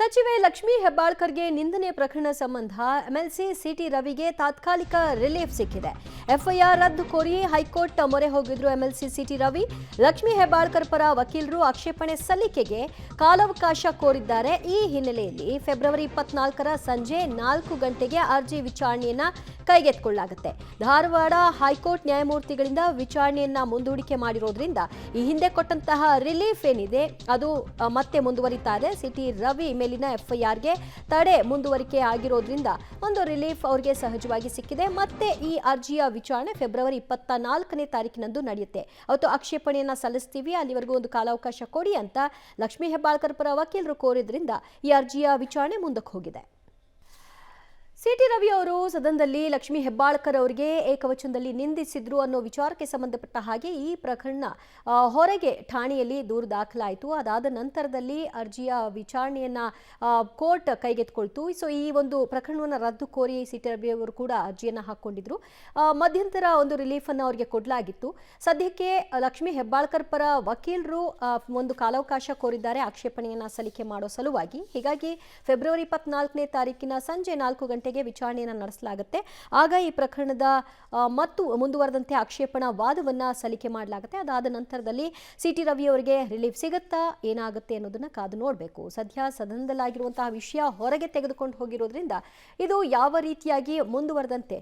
ಸಚಿವೆ ಲಕ್ಷ್ಮೀ ಹೆಬ್ಬಾಳ್ಕರ್ಗೆ ನಿಂದನೆ ಪ್ರಕರಣ ಸಂಬಂಧ ಎಂಎಲ್ಸಿ ಸಿಟಿ ರವಿಗೆ ತಾತ್ಕಾಲಿಕ ರಿಲೀಫ್ ಸಿಕ್ಕಿದೆ. ಎಫ್ಐಆರ್ ರದ್ದು ಕೋರಿ ಹೈಕೋರ್ಟ್ ಮೊರೆ ಹೋಗಿದ್ರು ಎಂಎಲ್ಸಿ ಸಿಟಿ ರವಿ. ಲಕ್ಷ್ಮೀ ಹೆಬ್ಬಾಳ್ಕರ್ ಪರ ವಕೀಲರು ಆಕ್ಷೇಪಣೆ ಸಲ್ಲಿಕೆಗೆ ಕಾಲಾವಕಾಶ ಕೋರಿದ್ದಾರೆ. ಈ ಹಿನ್ನೆಲೆಯಲ್ಲಿ ಫೆಬ್ರವರಿ 24ರ ಸಂಜೆ 4 ಗಂಟೆಗೆ ಅರ್ಜಿ ವಿಚಾರಣೆಯನ್ನ ಕೈಗೆತ್ತಿಕೊಳ್ಳಲಾಗುತ್ತೆ. ಧಾರವಾಡ ಹೈಕೋರ್ಟ್ ನ್ಯಾಯಮೂರ್ತಿಗಳಿಂದ ವಿಚಾರಣೆಯನ್ನ ಮುಂದೂಡಿಕೆ ಮಾಡಿರೋದ್ರಿಂದ ಈ ಹಿಂದೆ ಕೊಟ್ಟಂತಹ ರಿಲೀಫ್ ಏನಿದೆ ಅದು ಮತ್ತೆ ಮುಂದುವರಿತಾ ಇದೆ. ಸಿಟಿ ರವಿ ಮೇಲಿನ ಎಫ್ಐಆರ್ಗೆ ತಡೆ ಮುಂದುವರಿಕೆ ಆಗಿರೋದ್ರಿಂದ ಒಂದು ರಿಲೀಫ್ ಅವರಿಗೆ ಸಹಜವಾಗಿ ಸಿಕ್ಕಿದೆ. ಮತ್ತೆ ಈ ಅರ್ಜಿಯ ವಿಚಾರಣೆ ಫೆಬ್ರವರಿ 24ನೇ ತಾರೀಕಿನಂದು ನಡೆಯುತ್ತೆ. ಅವತ್ತು ಆಕ್ಷೇಪಣೆಯನ್ನ ಸಲ್ಲಿಸ್ತೀವಿ, ಅಲ್ಲಿವರೆಗೂ ಒಂದು ಕಾಲಾವಕಾಶ ಕೊಡಿ ಅಂತ ಲಕ್ಷ್ಮೀ ಹೆಬ್ಬಾಳ್ಕರ್ ಪರ ವಕೀಲರು ಕೋರಿದ್ರಿಂದ ಈ ಅರ್ಜಿಯ ವಿಚಾರಣೆ ಮುಂದಕ್ಕೆ ಹೋಗಿದೆ. ಸಿಟಿ ರವಿ ಅವರು ಸದನದಲ್ಲಿ ಲಕ್ಷ್ಮೀ ಹೆಬ್ಬಾಳ್ಕರ್ ಅವರಿಗೆ ಏಕವಚನದಲ್ಲಿ ನಿಂದಿಸಿದ್ರು ಅನ್ನೋ ವಿಚಾರಕ್ಕೆ ಸಂಬಂಧಪಟ್ಟ ಹಾಗೆ ಈ ಪ್ರಕರಣ ಹೊರಗೆ ಠಾಣೆಯಲ್ಲಿ ದೂರು ದಾಖಲಾಯಿತು. ಅದಾದ ನಂತರದಲ್ಲಿ ಅರ್ಜಿಯ ವಿಚಾರಣೆಯನ್ನ ಕೋರ್ಟ್ ಕೈಗೆತ್ತಿಕೊಳ್ತು. ಸೊ ಈ ಒಂದು ಪ್ರಕರಣವನ್ನು ರದ್ದು ಕೋರಿ ಸಿಟಿ ರವಿ ಅವರು ಕೂಡ ಅರ್ಜಿಯನ್ನ ಹಾಕೊಂಡಿದ್ರು. ಮಧ್ಯಂತರ ಒಂದು ರಿಲೀಫ್ ಅನ್ನು ಅವರಿಗೆ ಕೊಡಲಾಗಿತ್ತು. ಸದ್ಯಕ್ಕೆ ಲಕ್ಷ್ಮೀ ಹೆಬ್ಬಾಳ್ಕರ್ ಪರ ವಕೀಲರು ಒಂದು ಕಾಲಾವಕಾಶ ಕೋರಿದ್ದಾರೆ ಆಕ್ಷೇಪಣೆಯನ್ನ ಸಲ್ಲಿಕೆ ಮಾಡೋ ಸಲುವಾಗಿ. ಹೀಗಾಗಿ ಫೆಬ್ರವರಿ 24ನೇ ತಾರೀಕಿನ ಸಂಜೆ 4 ಗಂಟೆಗೆ ವಿಚಾರಣೆಯನ್ನು ನಡೆಸಲಾಗುತ್ತೆ. ಆಗ ಈ ಪ್ರಕರಣದ ಮತ್ತು ಮುಂದುವರೆದಂತೆ ಆಕ್ಷೇಪಣಾ ವಾದವನ್ನ ಸಲ್ಲಿಕೆ ಮಾಡಲಾಗುತ್ತೆ. ಅದಾದ ನಂತರದಲ್ಲಿ ಸಿಟಿ ರವಿ ಅವರಿಗೆ ರಿಲೀಫ್ ಸಿಗುತ್ತಾ ಏನಾಗುತ್ತೆ ಅನ್ನೋದನ್ನ ಕಾದು ನೋಡಬೇಕು. ಸದ್ಯ ಸದನದಲ್ಲಾಗಿರುವಂತಹ ವಿಷಯ ಹೊರಗೆ ತೆಗೆದುಕೊಂಡು ಹೋಗಿರೋದ್ರಿಂದ ಇದು ಯಾವ ರೀತಿಯಾಗಿ ಮುಂದುವರೆದಂತೆ